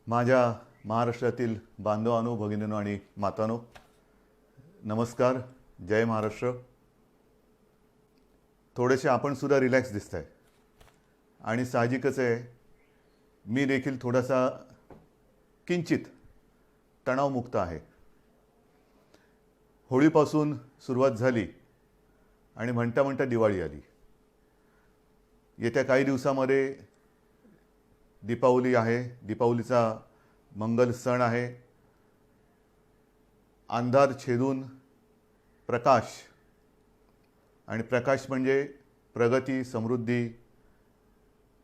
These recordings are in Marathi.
माझ्या महाराष्ट्रातील बांधवांनो, भगिनींनो आणि मातांनो, नमस्कार. जय महाराष्ट्र. थोडेसे आपण सुद्धा रिलॅक्स दिसताय आणि साहजिकच आहे, मी देखील थोडासा किंचित तणावमुक्त आहे. होळीपासून सुरुवात झाली आणि म्हणता म्हणता दिवाळी आली. येत्या काही दिवसामध्ये दीपावली आहे. दीपावलीचा मंगल सण आहे. अंधार छेदून प्रकाश, आणि प्रकाश म्हणजे प्रगती, समृद्धी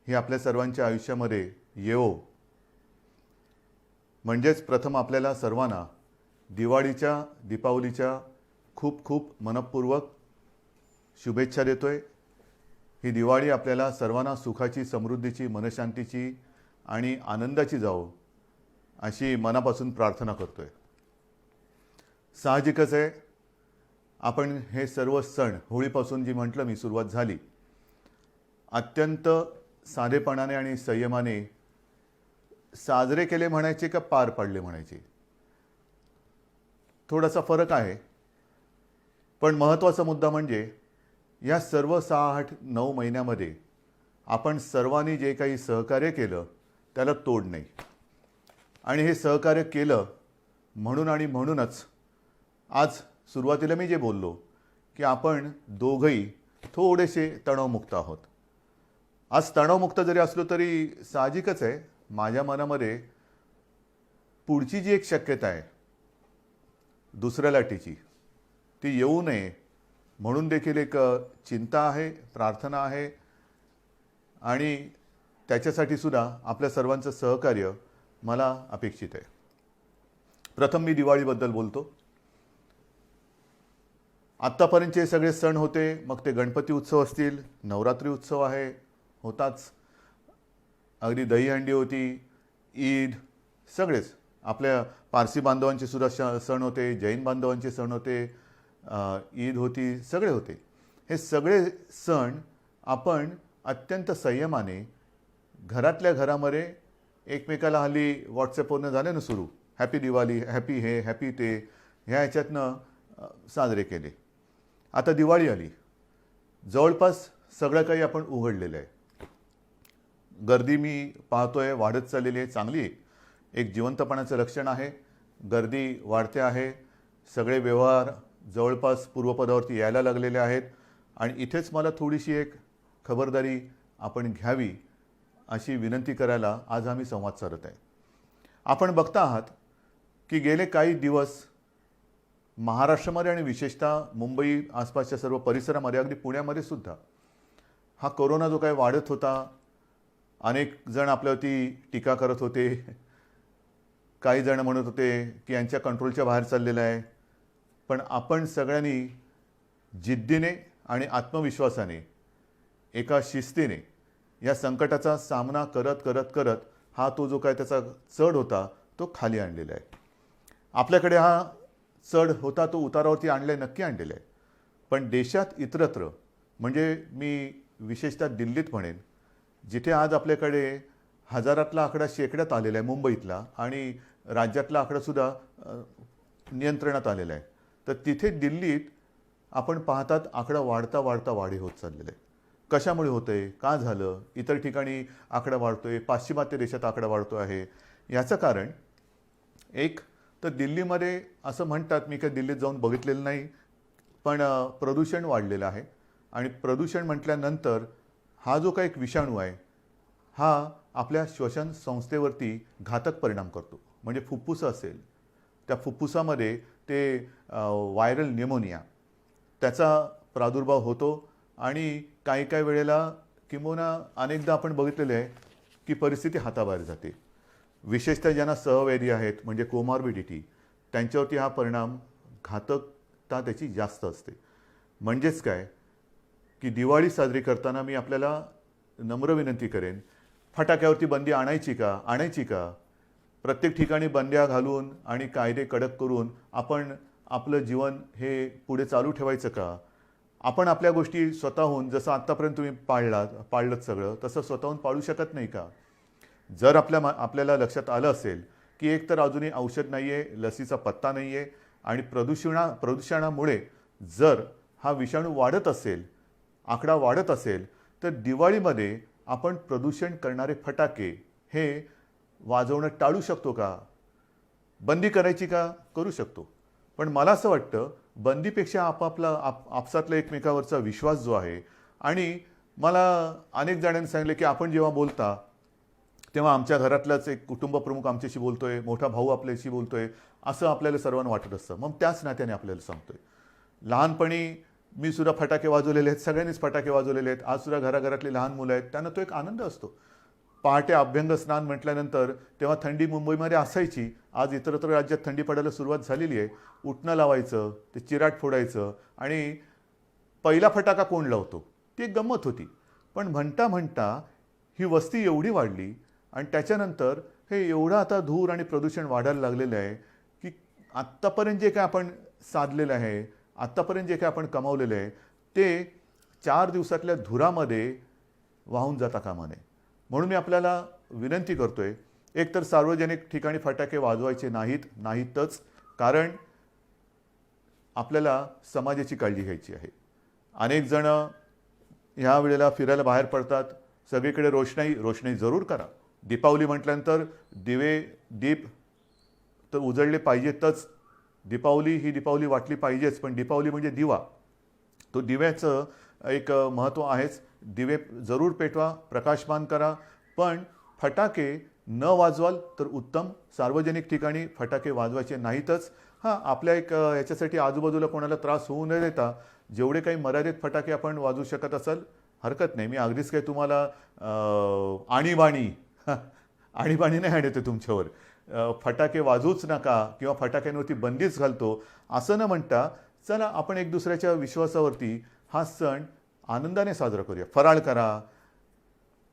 ही आपल्या सर्वांच्या आयुष्यामध्ये येवो. म्हणजेच प्रथम आपल्याला सर्वांना दीपावलीच्या खूप खूप मनपूर्वक शुभेच्छा देतोय. ही दिवाळी आपल्याला सर्वांना सुखाची, समृद्धीची, मनशांतीची आणि आनंदाची जावो अशी मनापासून प्रार्थना करतोय. साहजिकच आहे, आपण हे सर्व सण, होळीपासून जी म्हटलं मी सुरुवात झाली, अत्यंत साधेपणाने आणि संयमाने साजरे केले म्हणायचे का पार पाडले म्हणायचे, थोडासा फरक आहे. पण महत्त्वाचा मुद्दा म्हणजे या सर्व 6-8-9 महिन्यामध्ये आपण सर्वांनी जे काही सहकार्य केलं त्याला तोड नाही. आणि हे सहकार्य केलं म्हणून आणि म्हणूनच आज सुरुवातीला मी जे बोललो की आपण दोघंही थोडेसे तणावमुक्त आहोत. आज तणावमुक्त जरी असलो तरी साहजिकच आहे, माझ्या मनामध्ये पुढची जी एक शक्यता आहे दुसऱ्या लाटेची, ती येऊ नये म्हणून देखील एक चिंता आहे, प्रार्थना आहे. आणि त्याच्यासाठी सुद्धा आपल्या सर्वांचं सहकार्य मला अपेक्षित आहे. प्रथम मी दिवाळीबद्दल बोलतो. आत्तापर्यंतचे सगळे सण होते, मग ते गणपती उत्सव असतील, नवरात्री उत्सव आहे, होताच, अगदी दहीहंडी होती, ईद, सगळेच आपल्या पारसी बांधवांचे सुद्धा सण होते, जैन बांधवांचे सण होते, ईद होती, सगळे होते. हे सगळे सण आपण अत्यंत संयमाने घरातल्या घरामध्ये एकमेकाला, हल्ली व्हॉट्सॲपवरनं झाले ना सुरू, हॅपी दिवाळी, हॅपी हे, हॅपी ते, ह्या ह्याच्यातनं साजरे केले. आता दिवाळी आली, जवळपास सगळं काही आपण उघडलेलं आहे. गर्दी मी पाहतोय वाढत चाललेली आहे, चांगली एक जिवंतपणाचं लक्षण आहे. गर्दी वाढते आहे, सगळे व्यवहार जवळपास पूर्वपदावरती यायला लागलेले आहेत. आणि इथेच मला थोडीशी एक खबरदारी आपण घ्यावी अशी विनंती करायला आज आम्ही संवाद साधत आहे. आपण बघता आहात की गेले काही दिवस महाराष्ट्रामध्ये आणि विशेषतः मुंबई आसपासच्या सर्व परिसरामध्ये, अगदी पुण्यामध्ये सुद्धा हा कोरोना जो काही वाढत होता, अनेक जण आपल्यावरती टीका करत होते. काही जण म्हणत होते की यांच्या कंट्रोलच्या बाहेर चाललेलं आहे. पण आपण सगळ्यांनी जिद्दीने आणि आत्मविश्वासाने, एका शिस्तीने या संकटाचा सामना करत करत करत हा तो जो काय त्याचा चढ होता तो खाली आणलेला आहे. आपल्याकडे हा चढ होता तो उतारावरती आणले, नक्की आणलेला आहे. पण देशात इतरत्र, म्हणजे मी विशेषतः दिल्लीत म्हणेन, जिथे आज आपल्याकडे हजारातला आकडा शेकड्यात आलेला आहे मुंबईतला, आणि राज्यातला आकडासुद्धा नियंत्रणात आलेला आहे, तर तिथे दिल्लीत आपण पाहतात आकडा वाढता वाढता वाढी होत चाललेला आहे. कशामुळे होतं आहे, का झालं, इतर ठिकाणी आकडा वाढतो आहे, पाश्चिमात्य देशात आकडा वाढतो आहे. याचं कारण एक तर दिल्लीमध्ये असं म्हणतात, मी काही दिल्लीत जाऊन बघितलेलं नाही, पण प्रदूषण वाढलेलं आहे. आणि प्रदूषण म्हटल्यानंतर हा जो काही एक विषाणू आहे हा आपल्या श्वसन संस्थेवरती घातक परिणाम करतो. म्हणजे फुफ्फुस असेल, त्या फुफ्फुसामध्ये ते व्हायरल न्यूमोनिया, त्याचा प्रादुर्भाव होतो. आणि काही काही वेळेला किंबहुना अनेकदा आपण बघितलेले आहे की परिस्थिती हाताबाहेर जाते. विशेषतः ज्यांना सहव्याधी आहेत, म्हणजे कोमॉर्बिडिटी, त्यांच्यावरती हा परिणाम, घातकता त्याची जास्त असते. म्हणजेच काय की दिवाळी साजरी करताना मी आपल्याला नम्र विनंती करेन, फटाक्यावरती बंदी आणायची का? प्रत्येक ठिकाणी बंद्या घालून आणि कायदे कडक करून आपण आपलं जीवन हे पुढे चालू ठेवायचं का? आपण आपल्या गोष्टी स्वतःहून, जसं आत्तापर्यंत तुम्ही पाळलं सगळं, तसं स्वतःहून पाळू शकत नाही का? जर आपल्याला लक्षात आलं असेल की एक तर अजूनही औषध नाही आहे, लसीचा पत्ता नाही आहे आणि प्रदूषणामुळे जर हा विषाणू वाढत असेल, आकडा वाढत असेल, तर दिवाळीमध्ये आपण प्रदूषण करणारे फटाके हे वाजवणं टाळू शकतो का? बंदी करायची का? करू शकतो. पण मला असं वाटतं बंदीपेक्षा आपसातला एकमेकावरचा विश्वास जो आहे, आणि मला अनेक जणांनी सांगितलं की आपण जेव्हा बोलता तेव्हा आमच्या घरातलाच एक कुटुंब प्रमुख आमच्याशी बोलतोय, मोठा भाऊ आपल्याशी बोलतोय, असं आपल्याला सर्वांना वाटत असतं. मग त्याच नात्याने आपल्याला सांगतोय. लहानपणी मी सुद्धा फटाके वाजवलेले आहेत, सगळ्यांनीच फटाके वाजवलेले आहेत. आज सुद्धा घराघरातली लहान मुलं आहेत, त्यांना तो एक आनंद असतो. पहाटे अभ्यंग स्नान म्हटल्यानंतर तेव्हा थंडी मुंबईमध्ये असायची. आज इतरत्र राज्यात थंडी पडायला सुरुवात झालेली आहे. उठणं लावायचं, ते चिराट फोडायचं आणि पहिला फटाका कोण लावतो ती एक गंमत होती. पण म्हणता म्हणता ही वस्ती एवढी वाढली आणि त्याच्यानंतर हे एवढं आता धूर आणि प्रदूषण वाढायला लागलेलं आहे की आत्तापर्यंत जे काय आपण साधलेलं आहे, आत्तापर्यंत जे काय आपण कमावलेलं आहे, ते 4 दिवसातल्या धुरामध्ये वाहून जाता कामा नये. म्हणून मी आपल्याला विनंती करतोय, एक तर सार्वजनिक ठिकाणी फटाके वाजवायचे नाहीतच, कारण आपल्याला समाजाची काळजी घ्यायची आहे. अनेक जण ह्या वेळेला फिरायला बाहेर पडतात, सगळीकडे रोषणाई जरूर करा. दीपावली म्हटल्यानंतर दीप तर उजळले पाहिजेतच. दीपावली वाटली पाहिजेच, पण दीपावली म्हणजे दिवा. तो दिव्याचं एक महत्त्व आहेच. दिवे जरूर पेटवा, प्रकाशमान करा, पण फटाके न वाजवाल तर उत्तम. सार्वजनिक ठिकाणी फटाके वाजवायचे नाहीतच. हां, आपल्या एक याच्यासाठी आजूबाजूला कोणाला त्रास होऊ न देता जेवढे काही मर्यादित फटाके आपण वाजवू शकत असाल, हरकत नाही. मी अगदीच काही तुम्हाला आणीबाणी नाही आणते तुमच्यावर. फटाके वाजवूच नका किंवा फटाक्यांवरती बंदीच घालतो असं न म्हणता, चला आपण एक दुसऱ्याच्या विश्वासावरती हा सण आनंदाने साजरा करूया. फराळ करा.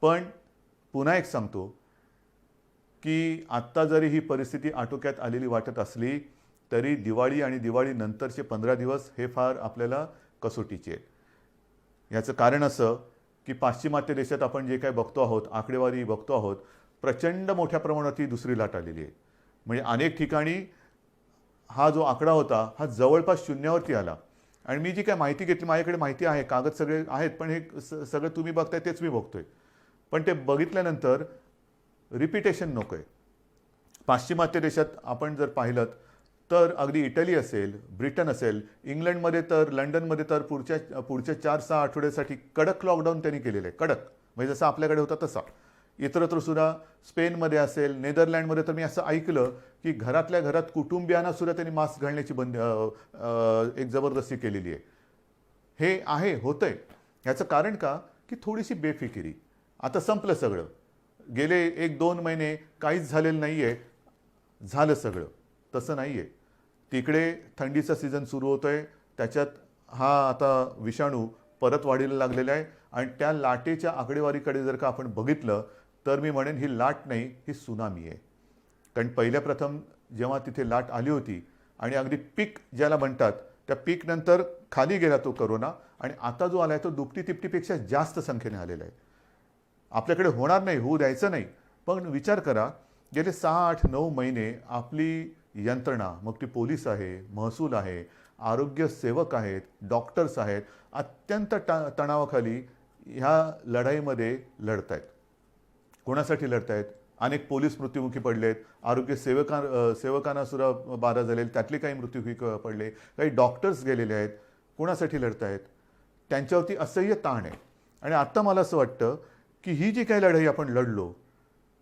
पण पुन्हा एक सांगतो की आत्ता जरी ही परिस्थिती आटोक्यात आलेली वाटत असली तरी दिवाळी आणि दिवाळी नंतरचे 15 दिवस हे फार आपल्याला कसोटीचे आहेत. याचं कारण असं की पाश्चिमात्य देशात आपण जे काय बघतो आहोत, आकडेवारी बघतो आहोत, प्रचंड मोठ्या प्रमाणात ही दुसरी लाट आलेली आहे. म्हणजे अनेक ठिकाणी हा जो आकडा होता हा जवळपास शून्यावरती आला. आणि मी जी काय माहिती घेतली, माझ्याकडे माहिती आहे, कागद सगळे आहेत, पण हे सगळं तुम्ही बघताय तेच मी बघतोय. पण ते बघितल्यानंतर रिपिटेशन नको आहे. पाश्चिमात्य देशात आपण जर पाहिलं तर अगदी इटली असेल, ब्रिटन असेल, इंग्लंडमध्ये तर, लंडनमध्ये तर पुढच्या 4-6 आठवड्यासाठी कडक लॉकडाऊन त्यांनी केलेलं आहे. कडक म्हणजे जसं आपल्याकडे होता तसा. इतरत्र सुद्धा स्पेनमध्ये असेल, नेदरलँडमध्ये तर मी असं ऐकलं की घरातल्या घरात कुटुंबियांना सुद्धा त्यांनी मास्क घालण्याची एक जबरदस्ती केलेली आहे. हे आहे, होतंय. ह्याचं कारण का की थोडीशी बेफिकिरी. आता संपलं सगळं. गेले 1-2 महिने काहीच झालेलं नाही आहे, झालं सगळं. तसं नाही आहे. तिकडे थंडीचा सीझन सुरू होतोय, त्याच्यात हा आता विषाणू परत वाढीला लागलेला आहे आणि त्या लाटेच्या आकडेवारीकडे जर का आपण बघितलं तर मी म्हणेन ही लाट नाही, ही सुनामी आहे. कारण पहिल्या प्रथम जेव्हा तिथे लाट आली होती आणि अगदी पीक ज्याला म्हणतात त्या पीक नंतर खाली गेला तो करोना, आणि आता जो आला आहे तो दुपटी-तिपटीपेक्षा जास्त संख्येने आलेला आहे. आपल्याकडे होणार नाही, होऊ द्यायचं नाही. पण विचार करा, गेले 6-8-9 महिने आपली यंत्रणा, मग ती पोलीस आहे, महसूल आहे, आरोग्य सेवक आहेत, डॉक्टर्स आहेत, अत्यंत तणावाखाली ह्या लढाईमध्ये लढत आहेत. कोणासाठी लढत आहेत? अनेक पोलीस मृत्युमुखी पडलेत, आरोग्य सेवकांना सुद्धा बाधा झालेली, त्यातले काही मृत्युमुखी पडले, काही डॉक्टर्स गेलेले आहेत. कोणासाठी लढत आहेत? त्यांच्यावरती असह्य ताण आहे. आणि आत्ता मला असं वाटतं की ही जी काही लढाई आपण लढलो,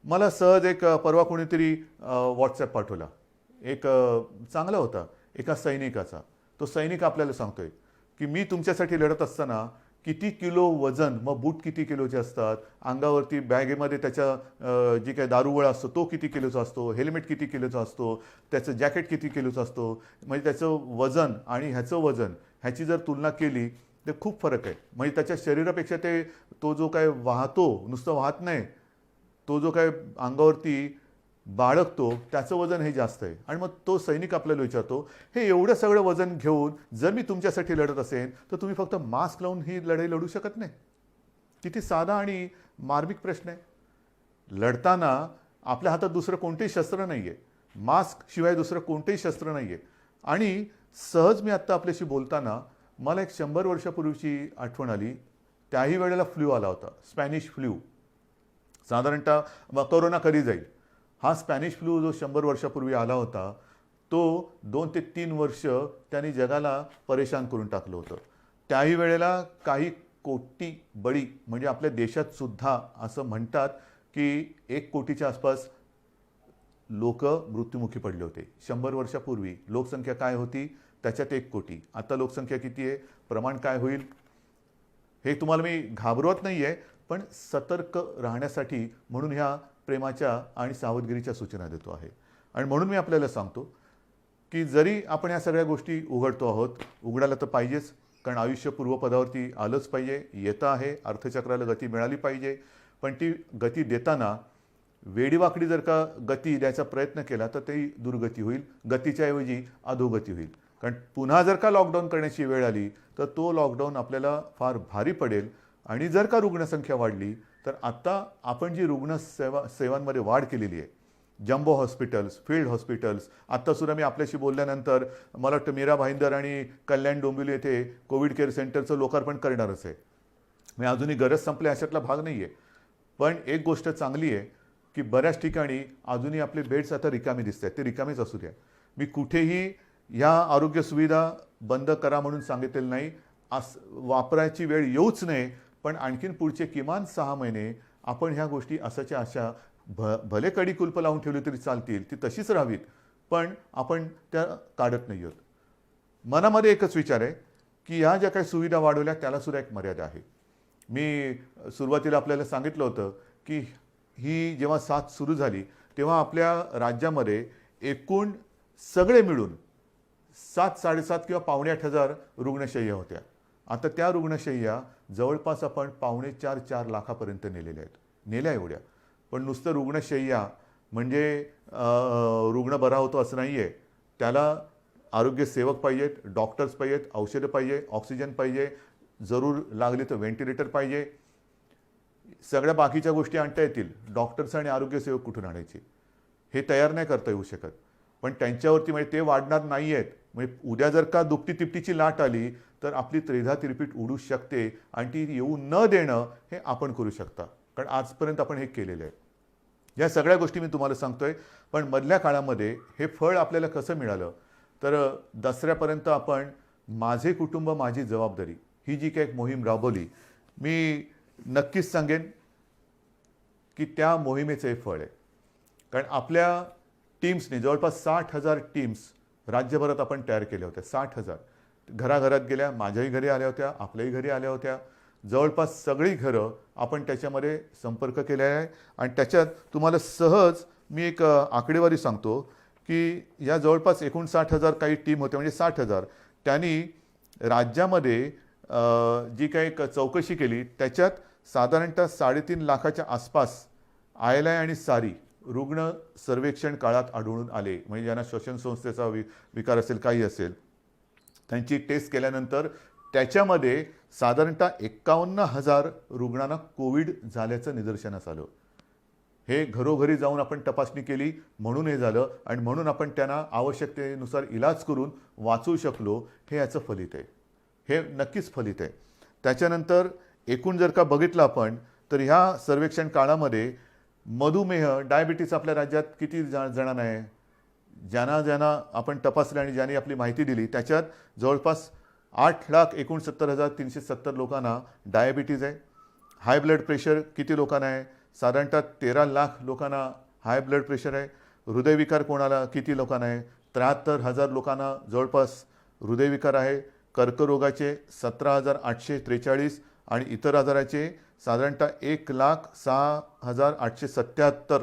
मला सहज एक परवा कोणीतरी व्हॉट्सॲप पाठवला, एक चांगला होता, एका सैनिकाचा. तो सैनिक आपल्याला सांगतोय की मी तुमच्यासाठी लढत असताना किती किलो वजन, मग बूट किती किलोचे असतात, अंगावरती बॅगेमध्ये त्याच्या जी काही दारुगोळा असतो तो किती किलोचा असतो, हेल्मेट किती किलोचा असतो, त्याचं जॅकेट किती किलोचं असतो, म्हणजे त्याचं वजन आणि ह्याचं वजन ह्याची जर तुलना केली तर खूप फरक आहे. म्हणजे त्याच्या शरीरापेक्षा तो जो काय वाहतो, नुसतं वाहत नाही, तो जो काय अंगावरती बाळगतो त्याचं वजन हे जास्त आहे. आणि मग तो सैनिक आपल्याला विचारतो, हे एवढं सगळं वजन घेऊन जर मी तुमच्यासाठी लढत असेल तर तुम्ही फक्त मास्क लावून ही लढाई लढू शकत नाही? किती साधा आणि मार्मिक प्रश्न आहे. लढताना आपल्या हातात दुसरं कोणतेही शस्त्र नाही आहे, मास्क शिवाय दुसरं कोणतेही शस्त्र नाही आहे. आणि सहज मी आत्ता आपल्याशी बोलताना मला एक 100 वर्षापूर्वीची आठवण आली. त्याही वेळेला फ्लू आला होता, स्पॅनिश फ्लू. साधारणतः कोरोना कधी जाईल, हा स्पॅनिश फ्लू जो 100 वर्षापूर्वी आला होता तो 2 ते 3 वर्ष त्यांनी जगाला परेशान करून टाकलं होतं. त्याही वेळेला काही कोटी बळी, म्हणजे आपल्या देशात सुद्धा असं म्हणतात की 1 कोटीच्या आसपास लोक मृत्युमुखी पडले होते. 100 वर्षापूर्वी लोकसंख्या काय होती, त्याच्यात 1 कोटी. आता लोकसंख्या किती आहे, प्रमाण काय होईल, हे तुम्हाला मी घाबरवत नाही आहे, पण सतर्क राहण्यासाठी म्हणून ह्या प्रेमाच्या आणि सावधगिरीच्या सूचना देतो आहे. आणि म्हणून मी आपल्याला सांगतो की जरी आपण ह्या सगळ्या गोष्टी उघडतो आहोत, उघडायला तर पाहिजेच, कारण आयुष्य पूर्वपदावरती आलंच पाहिजे, येतं आहे, अर्थचक्राला गती मिळाली पाहिजे. पण ती गती देताना वेडीवाकडी जर का गती द्यायचा प्रयत्न केला तर ती दुर्गती होईल, गतीच्या ऐवजी अधोगती होईल. कारण पुन्हा जर का लॉकडाऊन करण्याची वेळ आली तर तो लॉकडाऊन आपल्याला फार भारी पडेल. आणि जर का रुग्णसंख्या वाढली तर आत्ता आपण जी सेवांमध्ये वाढ केलेली आहे, जम्बो हॉस्पिटल्स, फील्ड हॉस्पिटल्स, आत्तासुद्धा मी आपल्याशी बोलल्यानंतर मला वाटतं मीरा भाईंदर आणि कल्याण डोंबिवली येथे कोविड केअर सेंटरचं लोकार्पण करणारच आहे. मी अजूनही गरज संपली अशातला भाग नाही आहे. पण एक गोष्ट चांगली आहे की बऱ्याच ठिकाणी अजूनही आपले बेड्स आता रिकामी दिसत आहेत, ते रिकामीच असू द्या. मी कुठेही ह्या आरोग्य सुविधा बंद करा म्हणून सांगितलेलं नाही, वापरायची वेळ येऊच नये. पण आणखीन पुढचे किमान 6 महिने आपण ह्या गोष्टी असाच्या अशा भले कडी कुलप लावून ठेवली तरी चालतील, ती तशीच राहावीत, पण आपण त्या काढत नाही आहोत. मनामध्ये एकच विचार आहे की ह्या ज्या काही सुविधा वाढवल्या त्याला सुद्धा एक मर्यादा आहे. मी सुरुवातीला आपल्याला सांगितलं होतं की ही जेव्हा साथ सुरू झाली तेव्हा आपल्या राज्यामध्ये एकूण सगळे मिळून 7-7.5 किंवा 7,800 रुग्णशय्या होत्या. आता त्या रुग्णशय्या जवळपास आपण 3.25-4 लाखापर्यंत नेलेल्या आहेत, नेल्या एवढ्या. पण नुसतं रुग्णशय्या म्हणजे रुग्ण बरा होतो असं नाही आहे, त्याला आरोग्य सेवक पाहिजेत, डॉक्टर्स पाहिजेत, औषधं पाहिजे, ऑक्सिजन पाहिजे, जरूर लागली तर व्हेंटिलेटर पाहिजे. सगळ्या बाकीच्या गोष्टी आणता येतील, डॉक्टर्स आणि आरोग्य सेवक कुठून आणायचे हे तयार नाही करता येऊ शकत. पण त्यांच्यावरती म्हणजे ते वाढणार नाही आहेत. म्हणजे उद्या जर का दुपटी तिपटीची लाट आली तर आपली त्रेधा तिरपीट उडू शकते आणि ती येऊ न देणं हे आपण करू शकता, कारण आजपर्यंत आपण हे केलेलं आहे. या सगळ्या गोष्टी मी तुम्हाला सांगतोय. पण मधल्या काळामध्ये हे फळ आपल्याला कसं मिळालं तर दसऱ्यापर्यंत आपण माझे कुटुंब माझी जबाबदारी ही जी काही एक मोहीम राबवली, मी नक्कीच सांगेन की त्या मोहिमेचं हे फळ आहे. कारण आपल्या टीम्सने जवळपास 60,000 टीम्स राज्यभरात आपण तयार केल्या होत्या. 60,000 घराघरात गेल्या, माझ्याही घरी आल्या होत्या, आपल्याही घरी आल्या होत्या. जवळपास सगळी घरं आपण त्याच्यामध्ये संपर्क केले आहे. आणि त्याच्यात तुम्हाला सहज मी एक आकडेवारी सांगतो की या जवळपास 59,000 काही टीम होत्या, म्हणजे 60,000. त्यांनी राज्यामध्ये जी काही एक चौकशी केली त्याच्यात साधारणतः 3.5 लाखाच्या आसपास आयलाय आणि सारी रुग्ण सर्वेक्षण काळात आढळून आले. म्हणजे ज्यांना श्वसन संस्थेचा विकार असेल, काही असेल, त्यांची टेस्ट केल्यानंतर त्याच्यामध्ये साधारणतः 51,000 रुग्णांना कोविड झाल्याचं निदर्शनास आलं. हे घरोघरी जाऊन आपण तपासणी केली म्हणून हे झालं आणि म्हणून आपण त्यांना आवश्यकतेनुसार इलाज करून वाचवू शकलो. हे याचं फलित आहे, हे नक्कीच फलित आहे. त्याच्यानंतर एकूण जर का बघितलं आपण तर ह्या सर्वेक्षण काळामध्ये मधुमेह, डायबिटीस आपल्या राज्यात किती जणांना आहे, ज्यांना आपण तपासलं आणि ज्यांनी आपली माहिती दिली त्याच्यात जवळपास 8,69,370 लोकांना डायबिटीज आहे. हाय ब्लड प्रेशर किती लोकांना आहे, साधारणतः 13 लाख लोकांना हाय ब्लड प्रेशर आहे. हृदयविकार कोणाला किती लोकांना आहे, 73,000 लोकांना जवळपास हृदयविकार आहे. कर्करोगाचे 17,843 आणि इतर आजाराचे साधारणतः 1,06,877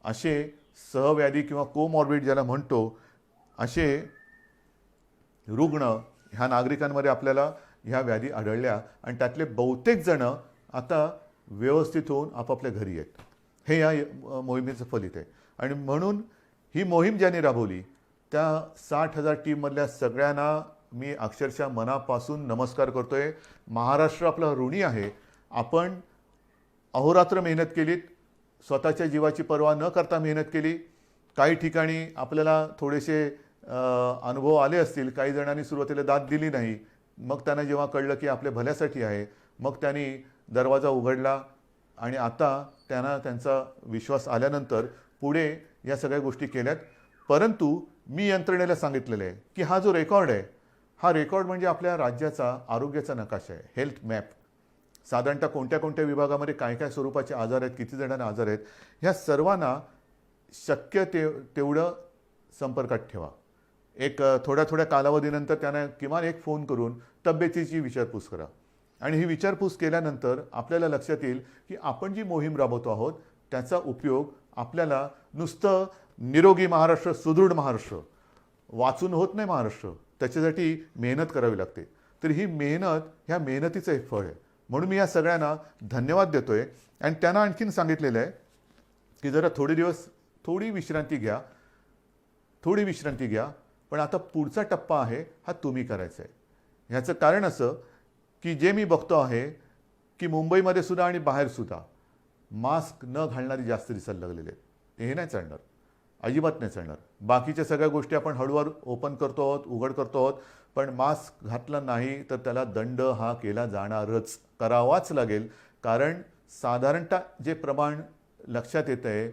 असे सहव्याधी किंवा कोमॉर्बिड ज्याला म्हणतो असे रुग्ण ह्या नागरिकांमध्ये आपल्याला ह्या व्याधी आढळल्या. आणि त्यातले बहुतेक जण आता व्यवस्थित होऊन आपापल्या घरी आहेत. हे या मोहिमेचं फलित आहे. आणि म्हणून ही मोहीम ज्यांनी राबवली त्या 60,000 टीममधल्या सगळ्यांना मी अक्षरशः मनापासून नमस्कार करतोय. महाराष्ट्र आपला ऋणी आहे. आपण अहोरात्र मेहनत केलीत, स्वतःच्या जीवाची पर्वा न करता मेहनत केली. काही ठिकाणी आपल्याला थोडेसे अनुभव आले असतील. काही जणांनी सुरुवातीला दाद दिली नाही. मग त्यांना जेव्हा कळलं की आपल्या भल्यासाठी आहे, मग त्यांनी दरवाजा उघडला आणि आता त्यांना त्यांचा विश्वास आल्यानंतर पुढे या सगळ्या गोष्टी केल्यात. परंतु मी यंत्रणेला सांगितलेलं आहे की हा जो रेकॉर्ड आहे, हा रेकॉर्ड म्हणजे आपल्या राज्याचा आरोग्याचा नकाशा आहे, हेल्थ मॅप. साधारणतः कोणत्या कोणत्या विभागामध्ये काय काय स्वरूपाचे आजार आहेत, किती जणांना आजार आहेत, ह्या सर्वांना शक्य तेवढं संपर्कात ठेवा. एक थोड्या थोड्या कालावधीनंतर त्यांना किमान एक फोन करून तब्येतीची विचारपूस करा. आणि ही विचारपूस केल्यानंतर आपल्याला लक्षात येईल की आपण जी मोहीम राबवतो आहोत त्याचा उपयोग आपल्याला नुसतं निरोगी महाराष्ट्र, सुदृढ महाराष्ट्र वाचून होत नाही. महाराष्ट्र त्याच्यासाठी मेहनत करावी लागते. तर ही मेहनत, ह्या मेहनतीचं एक फळ आहे. म्हणून मी या सगळ्यांना धन्यवाद देतोय आणि त्यांना आणखीन सांगितलेलं आहे की जरा थोडे दिवस थोडी विश्रांती घ्या. पण आता पुढचा टप्पा आहे हा तुम्ही करायचा आहे. ह्याचं कारण असं की जे मी बघतो आहे की मुंबईमध्ये सुद्धा आणि बाहेर सुद्धा मास्क न घालणारी जास्त दिसायला लागलेले आहेत. हे नाही चालणार, अजिबात नाही चालणार. बाकीच्या सगळ्या गोष्टी आपण हळूहळू ओपन करतो आहोत, उघड करतो आहोत. पण मास्क घातला नाही तर त्याला दंड हा केला जाणारच, करावाच लागेल. कारण साधारणतः जे प्रमाण लक्षात येतं आहे,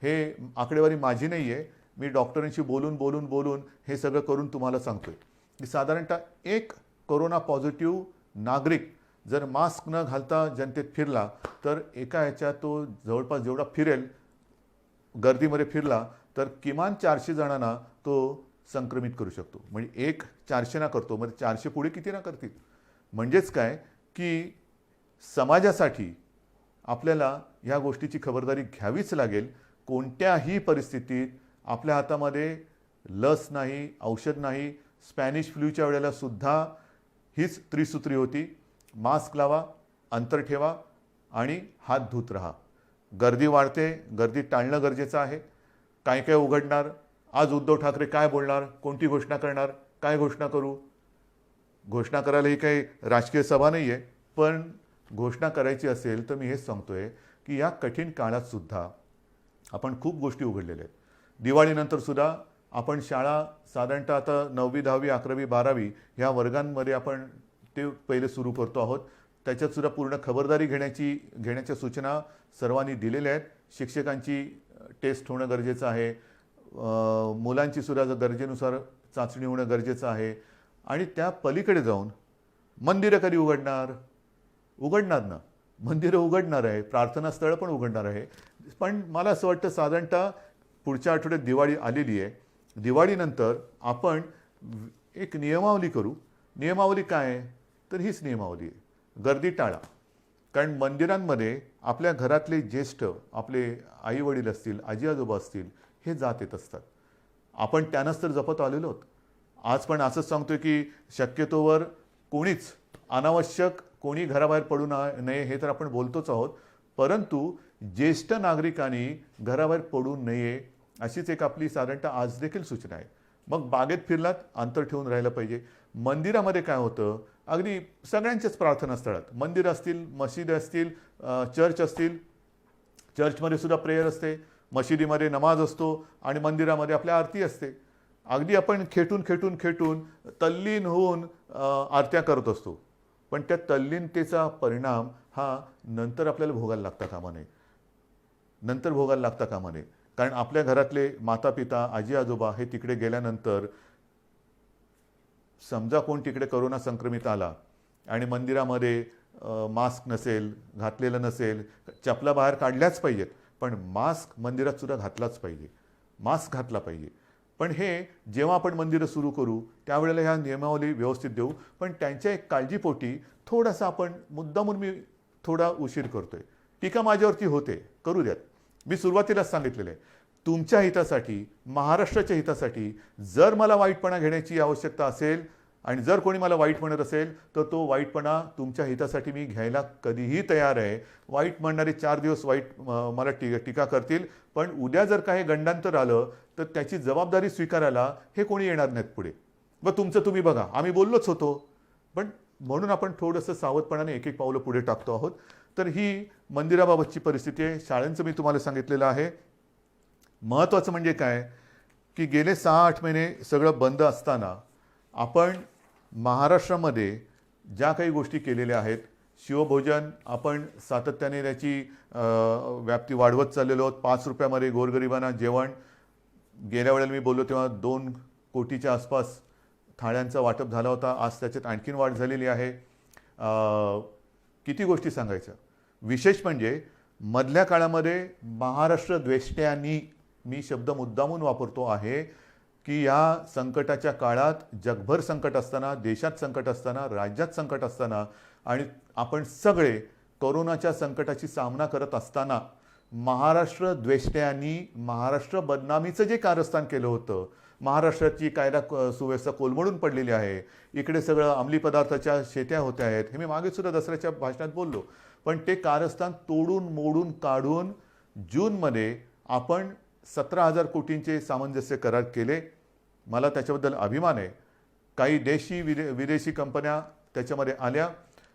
हे आकडेवारी माझी नाही आहे, मी डॉक्टरांशी बोलून हे सगळं करून तुम्हाला सांगतोय की साधारणतः एक कोरोना पॉझिटिव्ह नागरिक जर मास्क न घालता जनतेत फिरला तर एका ह्याच्यात तो जवळपास जेवढा फिरेल, गर्दीमध्ये फिरला तर किमान 400 जणांना तो संक्रमित करू शकतो. म्हणजे एक 400 ना करतो, म्हणजे 400 पुढे किती ना करतील. म्हणजेच काय की समाजासाठी आपल्याला ह्या गोष्टीची खबरदारी घ्यावीच लागेल. कोणत्याही परिस्थितीत आपल्या हातामध्ये लस नाही, औषध नाही. स्पॅनिश फ्लूच्या वेळेला सुद्धा हीच त्रिसूत्री होती: मास्क लावा, अंतर ठेवा आणि हात धुत राहा. गर्दी वाढते, गर्दी टाळणं गरजेचं आहे. काय काय उघडणार, आज उद्धव ठाकरे काय बोलणार, कोणती घोषणा करणार, काय घोषणा करू. घोषणा करायला ही काही राजकीय सभा नाही आहे, पण घोषणा करायची असेल तर मी हेच सांगतोय की या कठीण काळात सुद्धा आपण खूप गोष्टी उघडलेल्या आहेत. दिवाळीनंतर सुद्धा आपण शाळा साधारणतः आता 9वी, 10वी, 11वी, 12वी ह्या वर्गांमध्ये आपण ते पहिले सुरू करतो आहोत. त्याच्यात सुद्धा पूर्ण खबरदारी घेण्याच्या सूचना सर्वांनी दिलेल्या आहेत. शिक्षकांची टेस्ट होणं गरजेचं आहे, मुलांची सुद्धा गरजेनुसार चाचणी होणं गरजेचं आहे. आणि त्या पलीकडे जाऊन मंदिरं कधी उघडणार ना, मंदिरं उघडणार आहे, प्रार्थनास्थळं पण उघडणार आहे. पण मला असं वाटतं साधारणतः पुढच्या आठवड्यात दिवाळी आलेली आहे. दिवाळीनंतर आपण एक नियमावली करू. नियमावली काय आहे तर हीच नियमावली आहे: गर्दी टाळा. कारण मंदिरांमध्ये आपल्या घरातले ज्येष्ठ, आपले आई वडील असतील, आजी आजोबा असतील, हे जात येत असतात. आपण त्यांनाच तर जपत आलेलो आहोत. आज पण असंच सांगतोय की शक्यतोवर कोणीच अनावश्यक कोणी घराबाहेर पडू नये, हे तर आपण बोलतोच आहोत. परंतु ज्येष्ठ नागरिकांनी घराबाहेर पडू नये अशीच एक आपली साधारणतः आज देखील सूचना आहे. मग बागेत फिरलात, अंतर ठेवून राहिलं पाहिजे. मंदिरामध्ये काय होतं, अगदी सगळ्यांच्याच प्रार्थनास्थळात, मंदिर असतील, मशीद असतील, चर्च असतील, चर्चमध्ये सुद्धा प्रेयर असते, मशिदीमध्ये नमाज असतो आणि मंदिरामध्ये आपल्या आरती असते. अगदी आपण खेटून तल्लीन होऊन आरत्या करत असतो. पण त्या तल्लीनतेचा परिणाम हा नंतर आपल्याला भोगायला लागता कामा नये. कारण आपल्या घरातले माता पिता, आजी आजोबा हे तिकडे गेल्यानंतर समजा कोण तिकडे कोरोना संक्रमित आला आणि मंदिरामध्ये मास्क नसेल, घातलेलं नसेल, चपला बाहेर काढल्याच पाहिजेत, पण मास्क मंदिरात सुद्धा घातलाच पाहिजे, मास्क घातला पाहिजे. पण हे जेव्हा आपण मंदिरं सुरू करू त्यावेळेला ह्या नियमावली व्यवस्थित देऊ. पण त्यांच्या एक काळजीपोटी थोडासा आपण मुद्दामून मी थोडा उशीर करतोय. टीका माझ्यावरती होते, करू द्यात. मी सुरुवातीलाच सांगितलेलं आहे, तुमच्या हितासाठी, महाराष्ट्राच्या हितासाठी जर मला वाईटपणा घेण्याची आवश्यकता असेल आणि जर कोणी मला वाईट म्हणत असेल तर तो वाईटपणा तुमच्या हितासाठी मी घ्यायला कधीही तयार आहे. वाईट म्हणणारे 4 दिवस वाईट मला टीका करतील, पण उद्या जर काही गंडांतर आलं तर त्याची जबाबदारी स्वीकारायला हे कोणी येणार नाहीत पुढे. मग तुमचं तुम्ही बघा, आम्ही बोललोच होतो. पण म्हणून आपण थोडंसं सावधपणाने एक एक पावलं पुढे टाकतो आहोत. तर ही मंदिराबाबतची परिस्थिती आहे. शाळांचं मी तुम्हाला सांगितलेलं आहे. महत्त्वाचं म्हणजे काय की गेले 6-8 महिने सगळं बंद असताना आपण महाराष्ट्रामध्ये ज्या काही गोष्टी केलेल्या आहेत, शिवभोजन आपण सातत्याने त्याची व्याप्ती वाढवत चाललेलो आहोत. 5 रुपयामध्ये गोरगरिबांना जेवण, गेल्या वेळेला मी बोललो तेव्हा 2 कोटीच्या आसपास थाळ्यांचा वाटप झाला होता. आज त्याच्यात आणखीन वाढ झालेली आहे. किती गोष्टी सांगायच्या. विशेष म्हणजे मधल्या काळामध्ये महाराष्ट्र द्वेष्ट्यांनी, मी शब्द मुद्दामून वापरतो आहे की या संकटाच्या काळात, जगभर संकट असताना, देशात संकट असताना, राज्यात संकट असताना आणि आपण सगळे कोरोनाच्या संकटाची सामना करत असताना महाराष्ट्र द्वेष्ट्यांनी महाराष्ट्र बदनामीचं जे कारस्थान केलं होतं, महाराष्ट्राची कायदा सुव्यवस्था कोलमडून पडलेली आहे, इकडे सगळं अंमली पदार्थाच्या शेत्या होत्या आहेत, हे मी मागे सुद्धा दसऱ्याच्या भाषणात बोललो. पण ते कारस्थान तोडून मोडून काढून जूनमध्ये आपण 17,000 कोटींचे सामंजस्य करार केले. मला त्याच्याबद्दल अभिमान आहे. काही विदेशी कंपन्या त्याच्यामध्ये आल्या.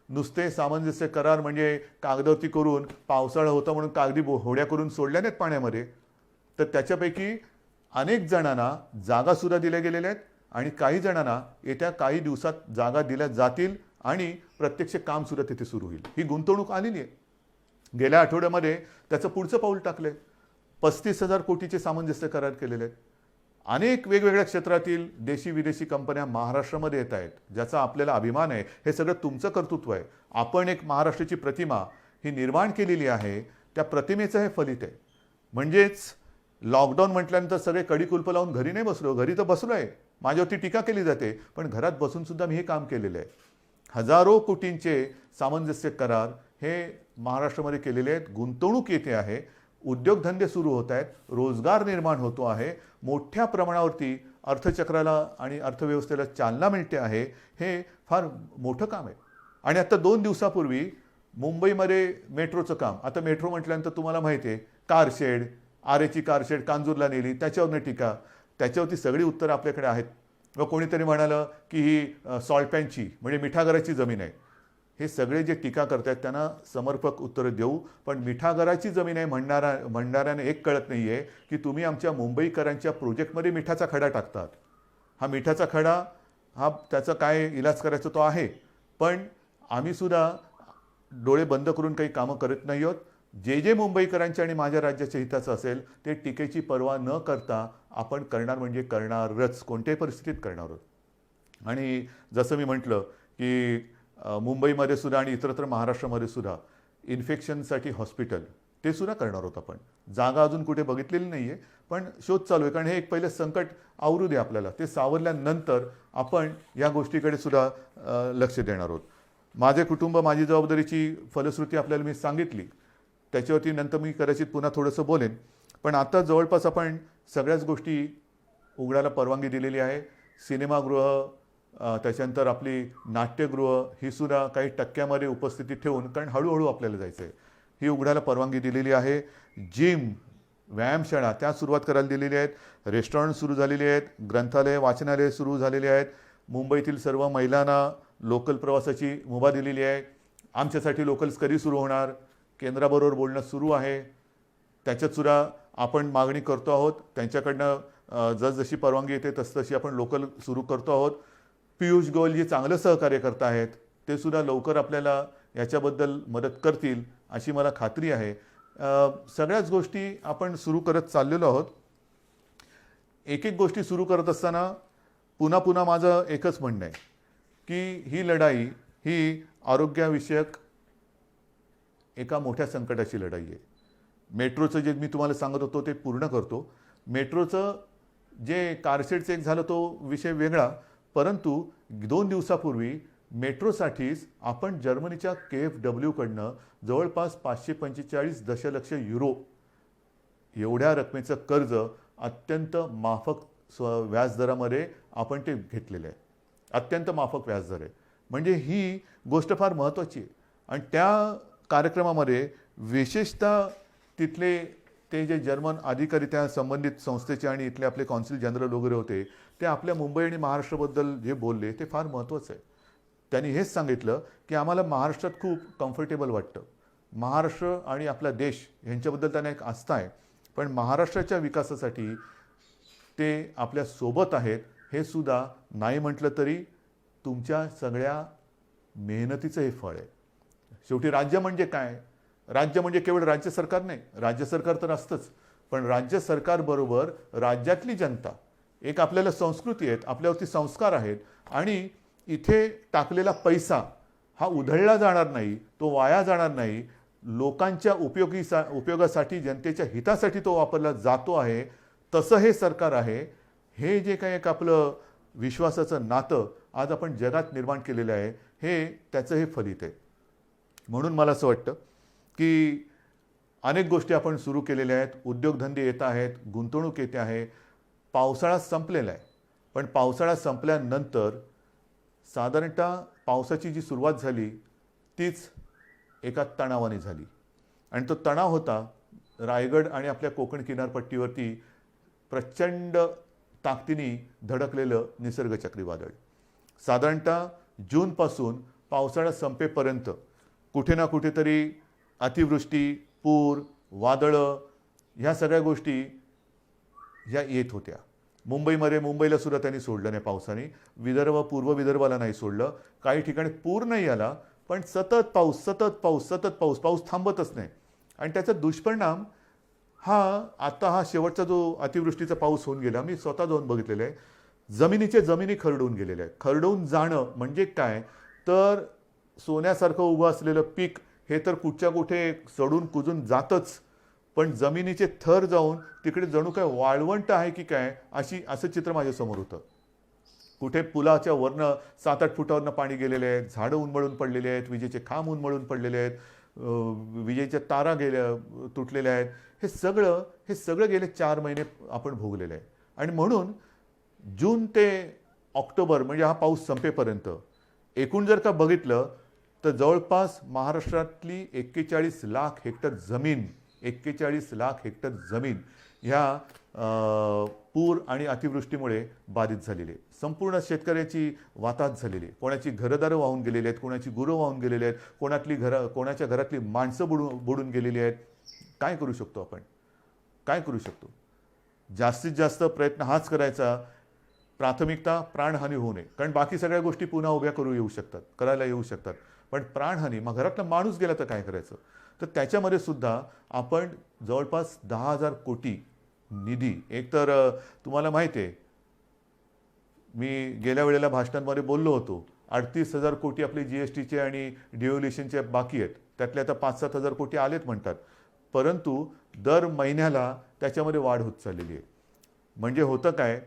नुसते सामंजस्य करार म्हणजे कागदावरती करून, पावसाळा होता म्हणून कागदी होड्या करून सोडल्या नाहीत पाण्यामध्ये. तर त्याच्यापैकी अनेक जणांना जागासुद्धा दिल्या गेलेल्या आहेत आणि काही जणांना येत्या काही दिवसात जागा दिल्या जातील आणि प्रत्यक्ष कामसुद्धा तिथे सुरू होईल. ही गुंतवणूक आलेली आहे. गेल्या आठवड्यामध्ये त्याचं पुढचं पाऊल टाकलं आहे. 35,000 कोटीचे सामंजस्य करार केलेले आहेत. अनेक वेगवेगळ्या क्षेत्रातील देशी विदेशी कंपन्या महाराष्ट्रामध्ये येत आहेत, ज्याचा आपल्याला अभिमान आहे. हे सगळं तुमचं कर्तृत्व आहे. आपण एक महाराष्ट्राची प्रतिमा ही निर्माण केलेली आहे. त्या प्रतिमेचं हे फलित आहे. म्हणजेच लॉकडाऊन म्हटल्यानंतर सगळे कडी-कुलपं लावून घरी नाही बसलो. घरी तर बसलो आहे. माझ्यावरती टीका केली जाते, पण घरात बसून सुद्धा मी हे काम केलेलं आहे. हजारो कोटींचे सामंजस्य करार हे महाराष्ट्रामध्ये केलेले आहेत. गुंतवणूक येते आहे, उद्योगधंदे सुरू होत आहेत, रोजगार निर्माण होतो आहे, मोठ्या प्रमाणावरती अर्थचक्राला आणि अर्थव्यवस्थेला चालना मिळते आहे. हे फार मोठं काम आहे. आणि आता 2 दिवसापूर्वी मुंबईमध्ये मेट्रोचं काम, आता मेट्रो म्हटल्यानंतर तुम्हाला माहिती आहे, कारशेड, आरेची कारशेड कांजूरला नेली, त्याच्यावरनं टीका. त्याच्यावरती सगळी उत्तरं आपल्याकडे आहेत. व कोणीतरी म्हणालं की ही सॉल्टपॅनची म्हणजे मिठागराची जमीन आहे. हे सगळे जे टीका करतात त्यांना समर्पक उत्तरं देऊ. पण मिठागराची जमीन आहे म्हणणाऱ्याने एक कळत नाही आहे की तुम्ही आमच्या मुंबईकरांच्या प्रोजेक्टमध्ये मिठाचा खडा टाकतात. हा मिठाचा खडा, हा त्याचा काय इलाज करायचा तो आहे, पण आम्हीसुद्धा डोळे बंद करून काही कामं करत नाही आहोत. जे जे मुंबईकरांच्या आणि माझ्या राज्याच्या हिताचं असेल ते टीकेची पर्वा न करता आपण करणार म्हणजे करणारच, कोणत्याही परिस्थितीत करणार आहोत. आणि जसं मी म्हटलं की मुंबईमध्ये सुद्धा आणि इतरत्र महाराष्ट्रामध्ये सुद्धा इन्फेक्शनसाठी हॉस्पिटल ते सुद्धा करणार आहोत आपण. जागा अजून कुठे बघितलेली नाही आहे, पण शोध चालू आहे. कारण हे एक पहिलं संकट आवरू दे आपल्याला. ते सावरल्यानंतर आपण या गोष्टीकडे सुद्धा लक्ष देणार आहोत. माझे कुटुंब माझी जबाबदारीची फलश्रुती आपल्याला मी सांगितली. त्याच्यावरती नंतर मी कदाचित पुन्हा थोडंसं बोलेन. पण आता जवळपास आपण सगळ्याच गोष्टी उघडायला परवानगी दिलेली आहे. सिनेमागृह, त्याच्यानंतर आपली नाट्यगृह ही सुद्धा काही टक्क्यामध्ये उपस्थिती ठेवून, कारण हळूहळू आपल्याला जायचं आहे, ही उघडायला परवानगी दिलेली आहे. जिम, व्यायामशाळा त्या सुरुवात करायला दिलेली आहेत. रेस्टॉरंट सुरू झालेली आहेत. ग्रंथालय, वाचनालय सुरू झालेली आहेत. मुंबईतील सर्व महिलांना लोकल प्रवासाची मुभा दिलेली आहे. आमच्यासाठी लोकल्स कधी सुरू होणार, केंद्राबरोबर बोलणं सुरू आहे. त्याच्यातसुद्धा आपण मागणी करतो आहोत. त्यांच्याकडनं जसजशी परवानगी येते तसतशी आपण लोकल सुरू करतो आहोत. पियुष गोयल जे चांगलं सहकार्य करत आहेत ते सुद्धा लवकर आपल्याला याच्याबद्दल मदत करतील अशी मला खात्री आहे. सगळ्याच गोष्टी आपण सुरू करत चाललेलो आहोत. एक एक गोष्टी सुरू करत असताना पुन्हा पुन्हा माझं एकच म्हणणं आहे की ही लढाई ही आरोग्याविषयक एका मोठ्या संकटाची लढाई आहे. मेट्रोचं जे मी तुम्हाला सांगत होतो ते पूर्ण करतो. मेट्रोचं जे कारशेडचं एक झालं तो विषय वेगळा, परंतु 2 दिवसापूर्वी मेट्रोसाठीच आपण जर्मनीच्या KfW कडनं जवळपास 545 दशलक्ष युरो एवढ्या रकमेचं कर्ज अत्यंत माफक व्याजदरामध्ये आपण ते घेतलेलं आहे. अत्यंत माफक व्याजदर आहे. म्हणजे ही गोष्ट फार महत्त्वाची आहे. आणि त्या कार्यक्रमामध्ये विशेषतः तिथले ते जे जर्मन अधिकारी त्या संबंधित संस्थेचे आणि इथले आपले कॉन्सिल जनरल वगैरे होते, ते आपल्या मुंबई आणि महाराष्ट्राबद्दल जे बोलले ते फार महत्त्वाचं आहे. त्यांनी हेच सांगितलं की आम्हाला महाराष्ट्रात खूप कम्फर्टेबल वाटतं. महाराष्ट्र आणि आपला देश यांच्याबद्दल त्यांना एक आस्था आहे, पण महाराष्ट्राच्या विकासासाठी ते आपल्या सोबत आहेत हे सुद्धा नाही म्हटलं तरी तुमच्या सगळ्या मेहनतीचं हे फळ आहे. शेवटी राज्य म्हणजे काय? राज्य म्हणजे केवळ राज्य सरकार नाही, राज्य सरकार तर असतंच, पण राज्य सरकारबरोबर राज्यातली जनता, एक आपल्याला संस्कृती आहेत, आपल्यावरती संस्कार आहेत आणि इथे टाकलेला पैसा हा उधळला जाणार नाही, तो वाया जाणार नाही, लोकांच्या उपयोगासाठी, जनतेच्या हितासाठी तो वापरला जातो आहे, तसं हे सरकार आहे. हे जे काही एक आपलं विश्वासाचं नातं आज आपण जगात निर्माण केलेलं आहे, हे त्याचं हे फलित आहे. म्हणून मला असं वाटतं की अनेक गोष्टी आपण सुरू केलेल्या आहेत, उद्योगधंदे येत आहेत, गुंतवणूक येते आहे. पावसाळा संपलेला आहे, पण पावसाळा संपल्यानंतर साधारणतः पावसाची जी सुरुवात झाली तीच एका तणावाने झाली आणि तो तणाव होता रायगड आणि आपल्या कोकण किनारपट्टीवरती प्रचंड ताकदीने धडकलेलं निसर्ग चक्रीवादळ. साधारणतः जूनपासून पावसाळा संपेपर्यंत कुठे ना कुठेतरी अतिवृष्टी, पूर, वादळं ह्या सगळ्या गोष्टी ह्या येत होत्या. मुंबईला सुद्धा त्यांनी सोडलं नाही पावसाने, पूर्व विदर्भाला नाही सोडलं. काही ठिकाणी पूर नाही आला, पण सतत पाऊस थांबतच नाही. आणि त्याचा दुष्परिणाम हा शेवटचा जो अतिवृष्टीचा पाऊस होऊन गेला, मी स्वतः जाऊन बघितलेलं आहे. जमिनी खरडून गेलेले आहे. खरडून जाणं म्हणजे काय तर सोन्यासारखं उभं असलेलं पीक हे तर कुठच्या कुठे चढून कुजून जातच, पण जमिनीचे थर जाऊन तिकडे जणू काय वाळवंट आहे की काय असं चित्र माझ्यासमोर होतं. कुठे पुलाच्या वरनं 7-8 फुटावरनं पाणी गेलेले आहेत, झाडं उन्मळून पडलेले आहेत, विजेचे खांब उन्मळून पडलेले आहेत, विजेच्या तारा तुटलेल्या आहेत. हे सगळं गेले 4 महिने आपण भोगलेलं आहे. आणि म्हणून जून ते ऑक्टोबर म्हणजे हा पाऊस संपेपर्यंत एकूण जर का बघितलं तर जवळपास महाराष्ट्रातली 41 लाख हेक्टर जमीन ह्या पूर आणि अतिवृष्टीमुळे बाधित झालेली आहे. संपूर्ण शेतकऱ्याची वाताहत झालेली आहे. कोणाची घरदारं वाहून गेलेली आहेत, कोणाची गुरं वाहून गेलेली आहेत, कोणाच्या घरातली माणसं बुडून गेलेली आहेत. काय करू शकतो आपण? काय करू शकतो? जास्तीत जास्त प्रयत्न हाच करायचा, प्राथमिकता प्राणहानी होऊ नये. कारण बाकी सगळ्या गोष्टी पुन्हा उभ्या करायला येऊ शकतात, पण प्राणहानी, मग घरातला माणूस गेला तर काय करायचं? तर त्याच्यामध्ये सुद्धा आपण जवळपास 10,000 कोटी निधी, एकतर तुम्हाला माहिती आहे मी गेल्या वेळेला भाषणांमध्ये बोललो होतो, 38,000 कोटी आपले जीएसटीचे आणि डिव्होल्युशनचे बाकी आहेत, त्यातले आता 5-7 हजार कोटी आलेत म्हणतात, परंतु दर महिन्याला त्याच्यामध्ये वाढ होत चाललेली आहे. म्हणजे होतं काय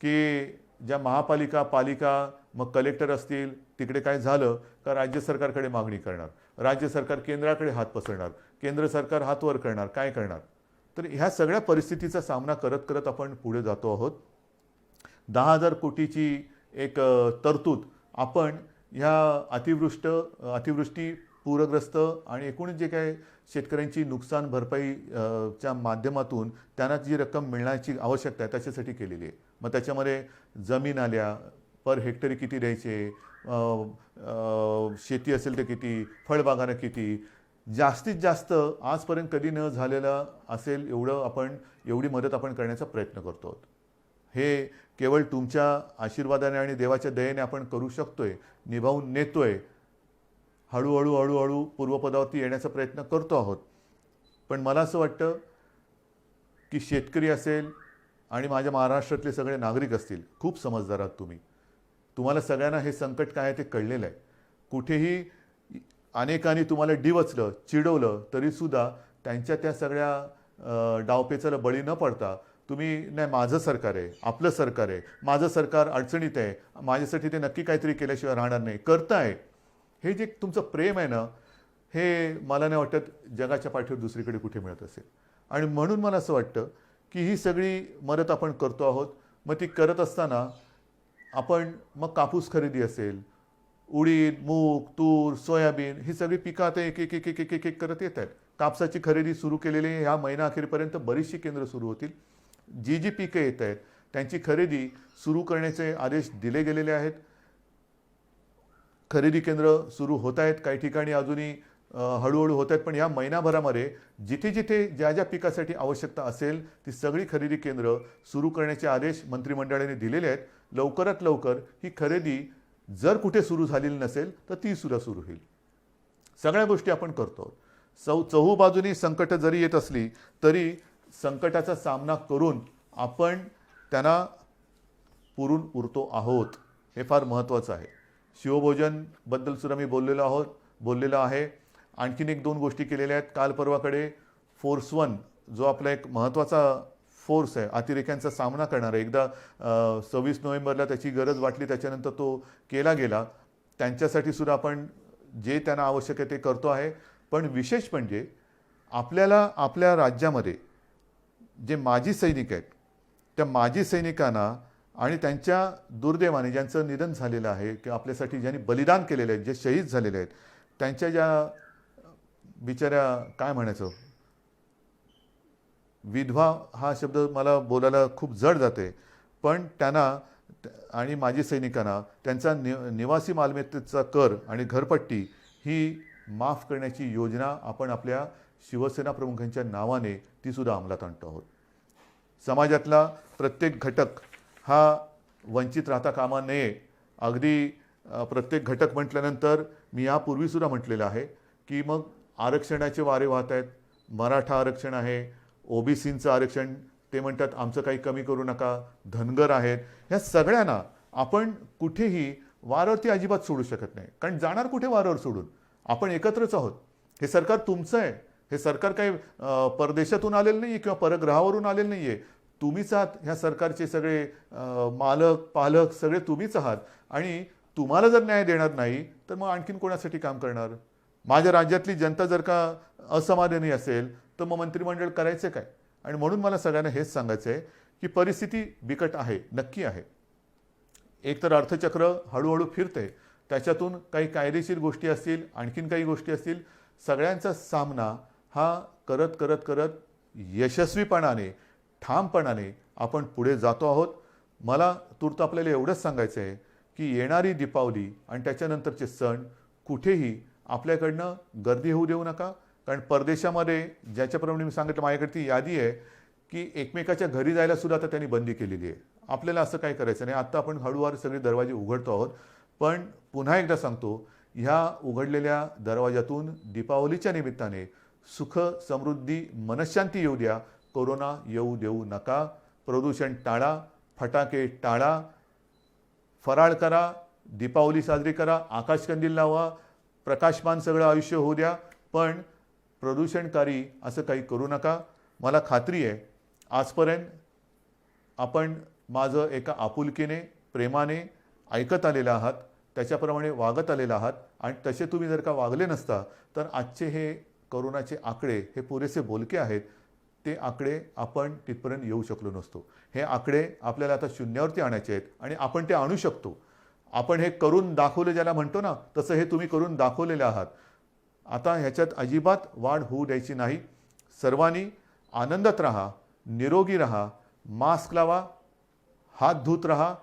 की ज्या पालिका मग कलेक्टर असतील, तिकडे काय झालं का राज्य सरकारकडे मागणी करणार, राज्य सरकार केंद्राकडे हात पसरणार, केंद्र सरकार हात वर करणार, काय करणार? तर ह्या सगळ्या परिस्थितीचा सामना करत आपण पुढे जातो आहोत. 10,000 कोटीची एक तरतूद आपण ह्या अतिवृष्टी, पूरग्रस्त आणि एकूण जे काय शेतकऱ्यांची नुकसान भरपाईच्या माध्यमातून त्यांना जी रक्कम मिळण्याची आवश्यकता आहे त्याच्यासाठी केलेली आहे. मग त्याच्यामध्ये जमीन आल्या, पर हेक्टरी किती द्यायचे, शेती असेल तर किती, फळबागांना किती, जास्तीत जास्त आजपर्यंत कधी न झालेलं असेल एवढी मदत आपण करण्याचा प्रयत्न करतो आहोत. हे केवळ तुमच्या आशीर्वादाने आणि देवाच्या दयेने आपण करू शकतोय, निभावून नेतोय, हळूहळू पूर्वपदावरती येण्याचा प्रयत्न करतो आहोत. पण मला असं वाटतं की शेतकरी असेल आणि माझ्या महाराष्ट्रातले सगळे नागरिक असतील, खूप समजदार आहात तुम्हाला सगळ्यांना हे संकट काय आहे ते कळलेलं आहे. कुठेही अनेकांनी तुम्हाला डिवचलं, चिडवलं तरीसुद्धा त्यांच्या त्या सगळ्या डावपेचाला बळी न पडता तुम्ही नाही, माझं सरकार आहे, आपलं सरकार आहे, माझं सरकार अडचणीत आहे, माझ्यासाठी ते नक्की काहीतरी केल्याशिवाय राहणार नाही, करताय. हे जे तुमचं प्रेम आहे ना, हे मला नाही वाटत जगाच्या पाठीवर दुसरीकडे कुठे मिळत असेल. आणि म्हणून मला असं वाटतं की ही सगळी मदत आपण करतो आहोत. मग ती करत असताना आपण मग कापूस खरेदी असेल, उडीद, मूग, तूर, सोयाबीन ही सगळी पिकं आता एक करत येत आहेत. कापसाची खरेदी सुरू केलेली ह्या महिना अखेरपर्यंत बरीचशी केंद्र सुरू होतील. जी पिकं येत आहेत त्यांची खरेदी सुरू करण्याचे आदेश दिले गेलेले आहेत. खरेदी केंद्र सुरू होत आहेत. काही ठिकाणी अजूनही हळूहळू होत आहेत, पण या महिनाभरामध्ये जिथे जिथे ज्या ज्या पिकासाठी आवश्यकता असेल ती सगळी खरेदी केंद्र सुरू करण्याचे आदेश मंत्रिमंडळाने दिलेले आहेत. लवकरात लवकर ही खरेदी जर कुठे सुरू झालेली नसेल तर ती सुद्धा सुरू होईल. सगळ्या गोष्टी आपण करतो. चहूबाजूनी संकट जरी येत असली तरी संकटाचा सामना करून आपण त्यांना पुरून उरतो आहोत, हे फार महत्त्वाचं आहे. शिवभोजनबद्दल सुद्धा मी बोललेलो आहे. आणखीन एक दोन गोष्टी केलेल्या आहेत. काल परवाकडे फोर्स 1 जो आपला एक महत्त्वाचा फोर्स आहे, अतिरेक्यांचा सामना करणारा, एकदा 26 नोव्हेंबरला त्याची गरज वाटली त्याच्यानंतर तो केला गेला. त्यांच्यासाठी सुद्धा आपण जे त्यांना आवश्यक आहे ते करतो आहे. पण विशेष म्हणजे आपल्याला आपल्या राज्यामध्ये जे माजी सैनिक आहेत त्या माजी सैनिकांना आणि त्यांच्या दुर्दैवाने ज्यांचं निधन झालेलं आहे किंवा आपल्यासाठी ज्यांनी बलिदान केलेले आहेत, जे शहीद झालेले आहेत, त्यांच्या ज्या बिचाऱ्या काय म्हणायचं, विधवा हा शब्द मला बोलायला खूप जड जाते, पण त्यांना आणि माजी सैनिकांना त्यांचा निवासी मालमत्तेचा कर आणि घरपट्टी ही माफ करण्याची योजना आपण आपल्या शिवसेना प्रमुखांच्या नावाने ती सुद्धा अंमलात आणतो आहोत. समाजातला प्रत्येक घटक हा वंचित राहता कामा नये. अगदी प्रत्येक घटक म्हटल्यानंतर मी यापूर्वी सुद्धा म्हटलेलं आहे की मग आरक्षणाचे वारे वाहत आहेत. मराठा आरक्षण आहे, ओबीसींचं आरक्षण, ते म्हणतात आमचं काही कमी करू नका, धनगर आहेत, ह्या सगळ्यांना आपण कुठेही वारावरती अजिबात सोडू शकत नाही. कारण जाणार कुठे वारावर सोडून? आपण एकत्रच आहोत. हे सरकार तुमचं आहे. हे सरकार काही परदेशातून आलेलं नाही आहे किंवा परग्रहावरून आलेलं नाही आहे. तुम्हीच आहात ह्या सरकारचे सगळे मालक पालक, सगळे तुम्हीच आहात. आणि तुम्हाला जर न्याय देणार नाही तर मग आणखीन कोणासाठी काम करणार? माझ्या राज्यातली जनता जर का असमाधानी असेल तर मग मंत्रिमंडळ करायचं काय? आणि म्हणून मला सगळ्यांना हेच सांगायचं आहे की परिस्थिती बिकट आहे, नक्की आहे. एकतर अर्थचक्र हळूहळू फिरते, त्याच्यातून काही कायदेशीर गोष्टी असतील, आणखीन काही गोष्टी असतील, सगळ्यांचा सामना हा करत करत करत यशस्वीपणाने ठामपणाने आपण पुढे जातो आहोत. मला तूर्त आपल्याला एवढंच सांगायचं आहे की येणारी दीपावली आणि त्याच्यानंतरचे सण कुठेही आपल्याकडनं गर्दी होऊ देऊ नका. कारण परदेशामध्ये ज्याच्याप्रमाणे मी सांगितलं, माझ्याकडे ती यादी आहे की एकमेकाच्या घरी जायला सुद्धा आता त्यांनी बंदी केलेली आहे. आपल्याला असं काय करायचं नाही. आत्ता आपण हळूवार सगळे दरवाजे उघडतो आहोत. पण पुन्हा एकदा सांगतो, ह्या उघडलेल्या दरवाजातून दीपावलीच्या निमित्ताने सुख समृद्धी मनशांती येऊ द्या. कोरोना येऊ देऊ नका. प्रदूषण टाळा, फटाके टाळा, फराळ करा, दीपावली साजरी करा, आकाशकंदील लावा, प्रकाशमान सगळं आयुष्य होऊ द्या. पण प्रदूषणकारी असं काही करू नका. मला खात्री आहे आजपर्यंत आपण माझं एका आपुलकीने प्रेमाने ऐकत आलेलं आहात, त्याच्याप्रमाणे वागत आलेलं आहात. आणि तसे तुम्ही जर का वागले नसता तर आजचे हे कोरोनाचे आकडे हे पुरेसे बोलके आहेत. ते आकडे आपण तिथपर्यंत येऊ शकलो नसतो. हे आकडे आपल्याला आता शून्यावरती आणायचे आहेत आणि आपण ते आणू शकतो. आपण हे करून दाखवलं ज्याला म्हणतो ना, तसं हे तुम्ही करून दाखवलेले आहात. आता ह्याच्यात अजिबात वाढ होऊ द्यायची नाही. सर्वांनी आनंदात राहा, निरोगी राहा, मास्क लावा, हात धुत राहा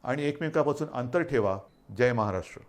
आणि एकमेकापासून अंतर ठेवा. जय महाराष्ट्र.